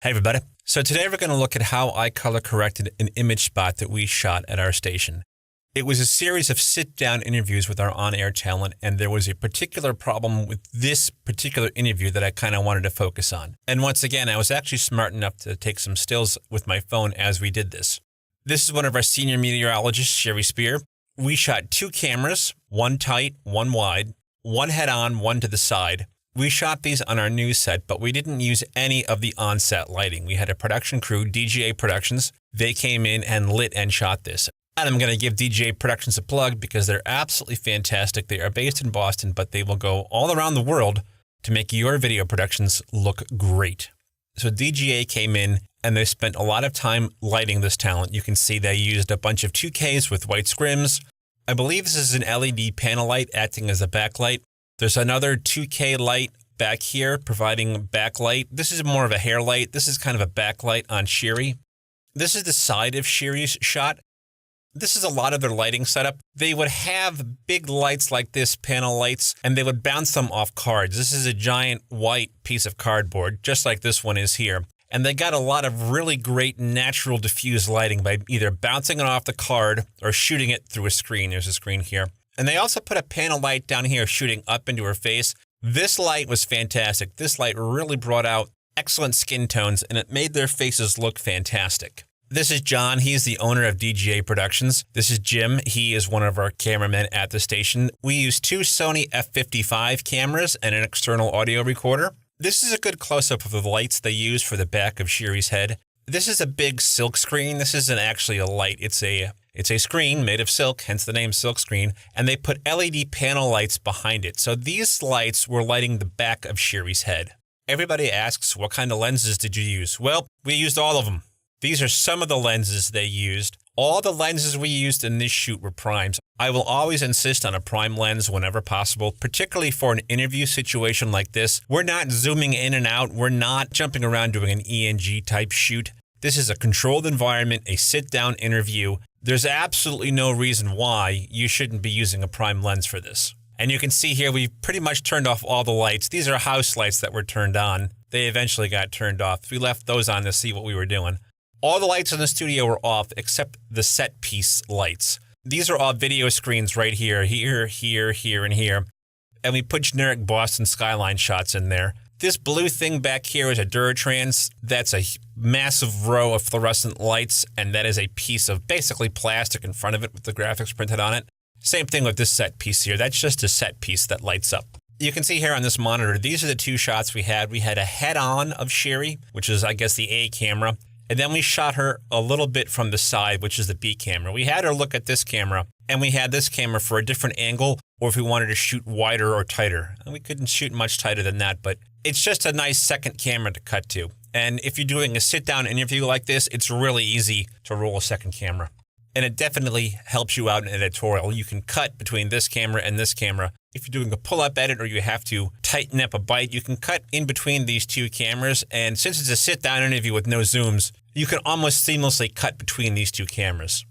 Hey everybody. So today we're going to look at how I color corrected an image spot that we shot at our station. It was a series of sit-down interviews with our on-air talent, and there was a particular problem with this particular interview that I kind of wanted to focus on. And once again, I was actually smart enough to take some stills with my phone as we did this. This is one of our senior meteorologists, Sherry Spear. We shot two cameras, one tight, one wide, one head-on, one to the side. We shot these on our news set, but we didn't use any of the on-set lighting. We had a production crew, DGA Productions. They came in and lit and shot this. And I'm going to give DGA Productions a plug because they're absolutely fantastic. They are based in Boston, but they will go all around the world to make your video productions look great. So DGA came in and they spent a lot of time lighting this talent. You can see they used a bunch of 2Ks with white scrims. I believe this is an LED panel light acting as a backlight. There's another 2K light back here providing backlight. This is more of a hair light. This is kind of a backlight on Sherry. This is the side of Sherry's shot. This is a lot of their lighting setup. They would have big lights like this, panel lights, and they would bounce them off cards. This is a giant white piece of cardboard, just like this one is here. And they got a lot of really great natural diffuse lighting by either bouncing it off the card or shooting it through a screen. There's a screen here. And they also put a panel light down here shooting up into her face. This light was fantastic. This light really brought out excellent skin tones and it made their faces look fantastic. This is John. He's the owner of DGA Productions. This is Jim. He is one of our cameramen at the station. We use two Sony f55 cameras and an external audio recorder. This is a good close-up of the lights they use for the back of Sherry's head. This is a big silk screen. This isn't actually a light. It's a screen made of silk, hence the name silk screen, and they put LED panel lights behind it. So these lights were lighting the back of Sherry's head. Everybody asks, what kind of lenses did you use? Well, we used all of them. These are some of the lenses they used. All the lenses we used in this shoot were primes. I will always insist on a prime lens whenever possible, particularly for an interview situation like this. We're not zooming in and out. We're not jumping around doing an ENG type shoot. This is a controlled environment, a sit-down interview. There's absolutely no reason why you shouldn't be using a prime lens for this. And you can see here, we've pretty much turned off all the lights. These are house lights that were turned on. They eventually got turned off. We left those on to see what we were doing. All the lights in the studio were off except the set piece lights. These are all video screens right here, here, and here. And we put generic Boston skyline shots in there. This blue thing back here is a Duratrans. That's a massive row of fluorescent lights, and that is a piece of basically plastic in front of it with the graphics printed on it. Same thing with this set piece here. That's just a set piece that lights up. You can see here on this monitor, these are the two shots we had. We had a head-on of Sherry, which is, I guess, the A camera. And then we shot her a little bit from the side, which is the B camera. We had her look at this camera, and we had this camera for a different angle, or if we wanted to shoot wider or tighter. And we couldn't shoot much tighter than that, but it's just a nice second camera to cut to. And if you're doing a sit-down interview like this, it's really easy to roll a second camera. And it definitely helps you out in editorial. You can cut between this camera and this camera. If you're doing a pull-up edit or you have to tighten up a bite, you can cut in between these two cameras. And since it's a sit-down interview with no zooms, you can almost seamlessly cut between these two cameras.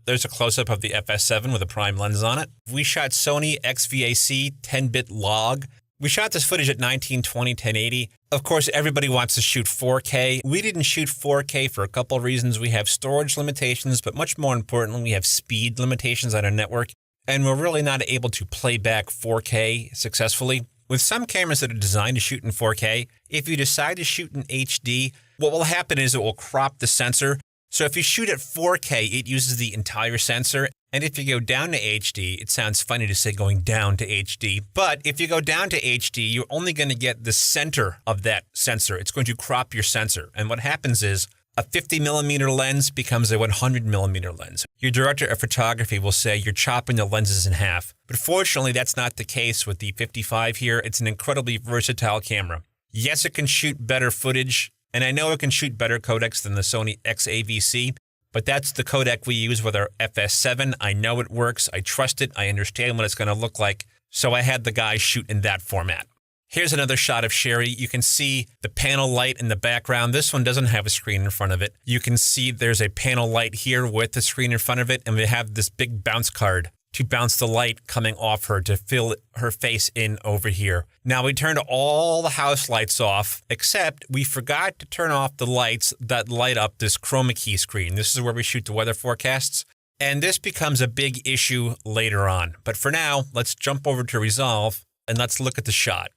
There's a close-up of the FS7 with a prime lens on it. We shot Sony XVAC 10-bit log. We shot this footage at 1920, 1080. Of course, everybody wants to shoot 4K. We didn't shoot 4K for a couple of reasons. We have storage limitations, but much more importantly, we have speed limitations on our network. And we're really not able to play back 4K successfully. With some cameras that are designed to shoot in 4K, if you decide to shoot in HD, what will happen is it will crop the sensor. So if you shoot at 4K, it uses the entire sensor. And if you go down to HD, it sounds funny to say going down to HD, but if you go down to HD, you're only going to get the center of that sensor. It's going to crop your sensor. And what happens is a 50mm lens becomes a 100mm lens. Your director of photography will say you're chopping the lenses in half. But fortunately, that's not the case with the 55 here. It's an incredibly versatile camera. Yes, it can shoot better footage, and I know it can shoot better codecs than the Sony XAVC, but that's the codec we use with our FS7. I know it works. I trust it. I understand what it's going to look like. So I had the guy shoot in that format. Here's another shot of Sherry. You can see the panel light in the background. This one doesn't have a screen in front of it. You can see there's a panel light here with the screen in front of it, and we have this big bounce card to bounce the light coming off her to fill her face in over here. Now we turned all the house lights off, except we forgot to turn off the lights that light up this chroma key screen. This is where we shoot the weather forecasts. And this becomes a big issue later on. But for now, let's jump over to Resolve and let's look at the shot.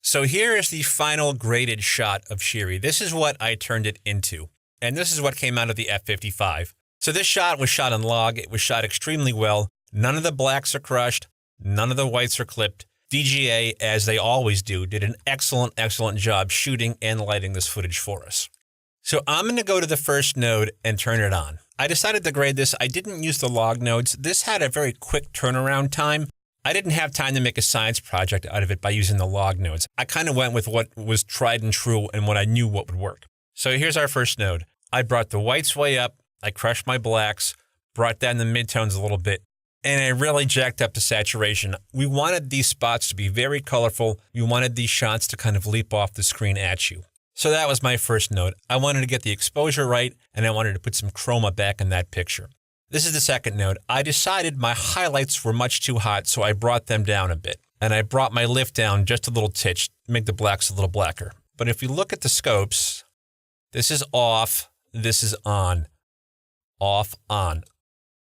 So here is the final graded shot of Sherry. This is what I turned it into. And this is what came out of the F-55. So this shot was shot on log. It was shot extremely well. None of the blacks are crushed. None of the whites are clipped. DGA, as they always do, did an excellent, excellent job shooting and lighting this footage for us. So I'm going to go to the first node and turn it on. I decided to grade this. I didn't use the log nodes. This had a very quick turnaround time. I didn't have time to make a science project out of it by using the log nodes. I kind of went with what was tried and true and what I knew what would work. So here's our first node. I brought the whites way up. I crushed my blacks, brought down the midtones a little bit, and I really jacked up the saturation. We wanted these spots to be very colorful. We wanted these shots to kind of leap off the screen at you. So that was my first node. I wanted to get the exposure right, and I wanted to put some chroma back in that picture. This is the second node. I decided my highlights were much too hot, so I brought them down a bit. And I brought my lift down just a little titch to make the blacks a little blacker. But if you look at the scopes, this is off, this is on. Off, on.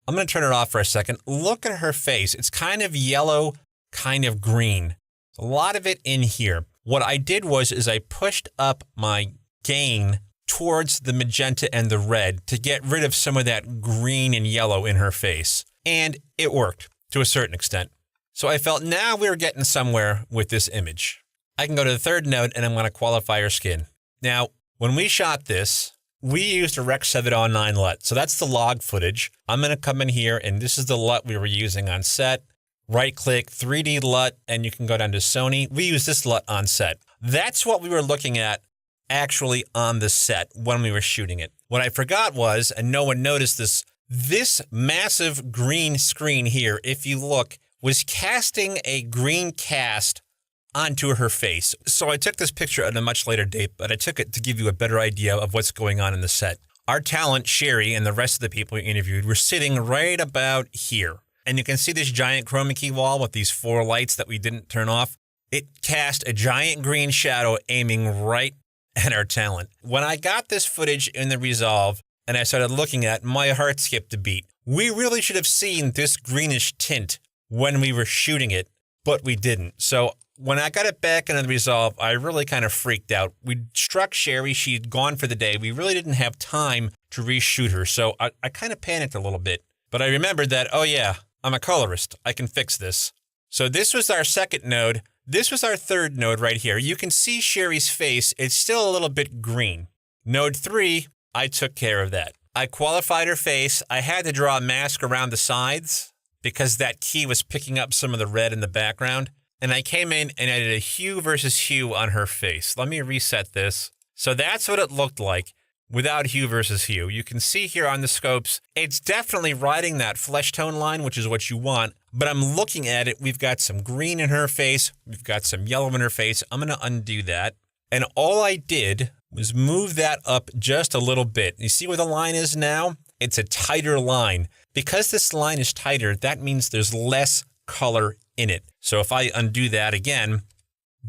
I'm going to turn it off for a second. Look at her face. It's kind of yellow, kind of green. A lot of it in here. What I did is I pushed up my gain towards the magenta and the red to get rid of some of that green and yellow in her face. And it worked to a certain extent. So I felt now we were getting somewhere with this image. I can go to the third node and I'm going to qualify her skin. Now, when we shot this, we used a Rec. 709 LUT. So that's the log footage. I'm going to come in here and this is the LUT we were using on set. Right click, 3D LUT, and you can go down to Sony. We use this LUT on set. That's what we were looking at actually on the set when we were shooting it. What I forgot was, and no one noticed this massive green screen here, if you look, was casting a green cast onto her face. So I took this picture at a much later date, but I took it to give you a better idea of what's going on in the set. Our talent, Sherry, and the rest of the people we interviewed were sitting right about here. And you can see this giant chroma key wall with these 4 lights that we didn't turn off. It cast a giant green shadow aiming right at our talent. When I got this footage in the Resolve and I started looking at it, my heart skipped a beat. We really should have seen this greenish tint when we were shooting it, but we didn't. So when I got it back into the Resolve, I really kind of freaked out. We struck Sherry. She'd gone for the day. We really didn't have time to reshoot her. So I kind of panicked a little bit. But I remembered that, oh yeah, I'm a colorist. I can fix this. So this was our second node. This was our third node right here. You can see Sherry's face. It's still a little bit green. Node 3, I took care of that. I qualified her face. I had to draw a mask around the sides because that key was picking up some of the red in the background. And I came in and I did a hue versus hue on her face. Let me reset this. So that's what it looked like without hue versus hue. You can see here on the scopes, it's definitely riding that flesh tone line, which is what you want. But I'm looking at it. We've got some green in her face. We've got some yellow in her face. I'm going to undo that. And all I did was move that up just a little bit. You see where the line is now? It's a tighter line. Because this line is tighter, that means there's less color in it. So if I undo that again,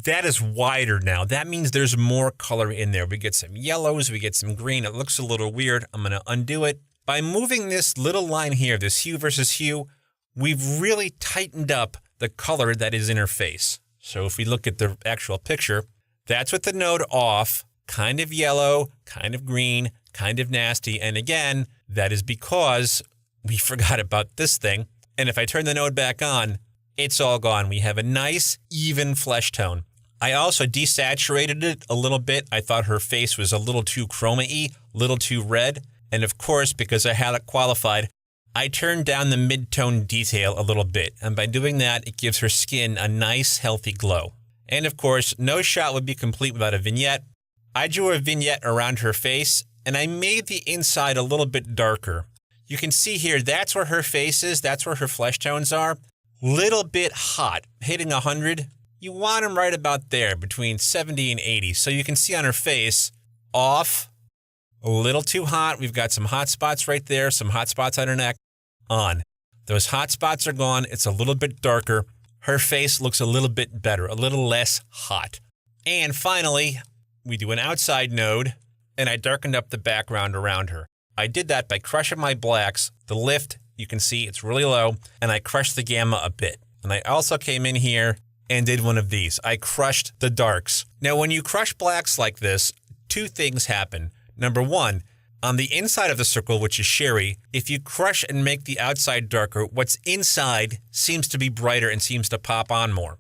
that is wider now. That means there's more color in there. We get some yellows, we get some green. It looks a little weird. I'm going to undo it. By moving this little line here, this hue versus hue, we've really tightened up the color that is in her face. So if we look at the actual picture, that's with the node off, kind of yellow, kind of green, kind of nasty. And again, that is because we forgot about this thing. And if I turn the node back on, it's all gone. We have a nice, even flesh tone. I also desaturated it a little bit. I thought her face was a little too chroma-y, a little too red. And of course, because I had it qualified, I turned down the mid-tone detail a little bit. And by doing that, it gives her skin a nice, healthy glow. And of course, no shot would be complete without a vignette. I drew a vignette around her face, and I made the inside a little bit darker. You can see here, that's where her face is. That's where her flesh tones are. Little bit hot, hitting 100. You want them right about there, between 70 and 80. So you can see on her face, off, a little too hot. We've got some hot spots right there, some hot spots on her neck, on. Those hot spots are gone. It's a little bit darker. Her face looks a little bit better, a little less hot. And finally, we do an outside node, and I darkened up the background around her. I did that by crushing my blacks. The lift, you can see it's really low, and I crushed the gamma a bit. And I also came in here and did one of these. I crushed the darks. Now, when you crush blacks like this, two things happen. Number one, on the inside of the circle, which is Sherry, if you crush and make the outside darker, what's inside seems to be brighter and seems to pop on more.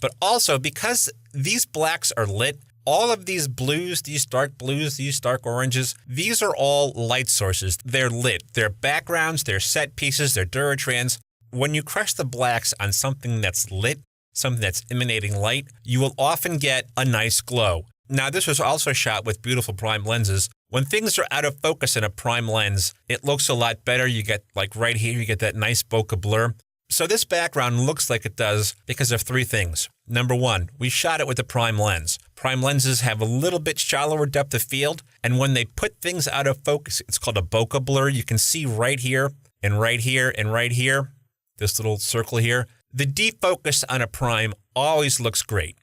But also, because these blacks are lit, all of these blues, these dark oranges, these are all light sources. They're lit. They're backgrounds, they're set pieces, they're Duratrans. When you crush the blacks on something that's lit, something that's emanating light, you will often get a nice glow. Now, this was also shot with beautiful prime lenses. When things are out of focus in a prime lens, it looks a lot better. You get, like right here, you get that nice bokeh blur. So this background looks like it does because of three things. Number one, we shot it with a prime lens. Prime lenses have a little bit shallower depth of field, and when they put things out of focus, it's called a bokeh blur. You can see right here, and right here, and right here, this little circle here. The defocus on a prime always looks great.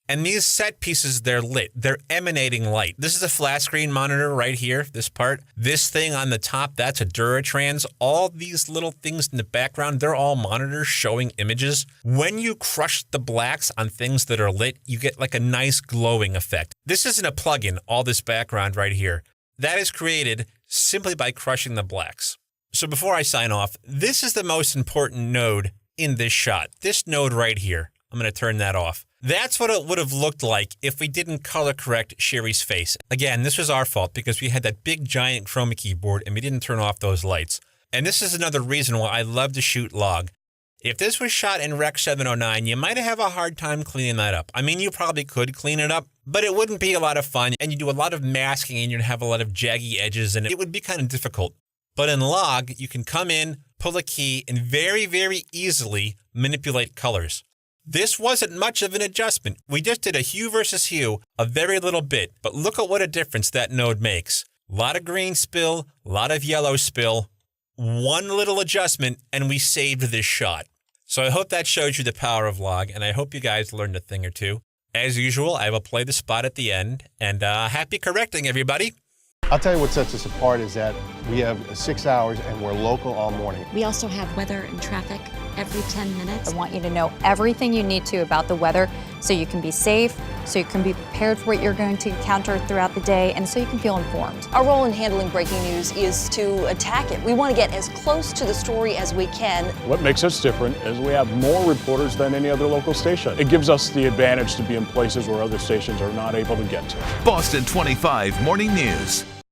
And these set pieces, they're lit. They're emanating light. This is a flat screen monitor right here, this part. This thing on the top, that's a Duratrans. All these little things in the background, they're all monitors showing images. When you crush the blacks on things that are lit, you get like a nice glowing effect. This isn't a plugin, all this background right here. That is created simply by crushing the blacks. So before I sign off, this is the most important node in this shot. This node right here. I'm going to turn that off. That's what it would have looked like if we didn't color correct Sherry's face. Again, this was our fault because we had that big giant chroma keyboard and we didn't turn off those lights. And this is another reason why I love to shoot log. If this was shot in Rec 709, you might have a hard time cleaning that up. I mean, you probably could clean it up, but it wouldn't be a lot of fun. And you do a lot of masking and you'd have a lot of jaggy edges and it would be kind of difficult. But in log, you can come in, pull a key, and very, very easily manipulate colors. This wasn't much of an adjustment. We just did a hue versus hue, a very little bit, but look at what a difference that node makes. A lot of green spill, a lot of yellow spill, one little adjustment, and we saved this shot. So I hope that shows you the power of log, and I hope you guys learned a thing or two. As usual, I will play the spot at the end, and happy correcting, everybody. I'll tell you what sets us apart is that we have 6 hours and we're local all morning. We also have weather and traffic every 10 minutes. I want you to know everything you need to about the weather so you can be safe, so you can be prepared for what you're going to encounter throughout the day, and so you can feel informed. Our role in handling breaking news is to attack it. We want to get as close to the story as we can. What makes us different is we have more reporters than any other local station. It gives us the advantage to be in places where other stations are not able to get to. Boston 25 Morning News.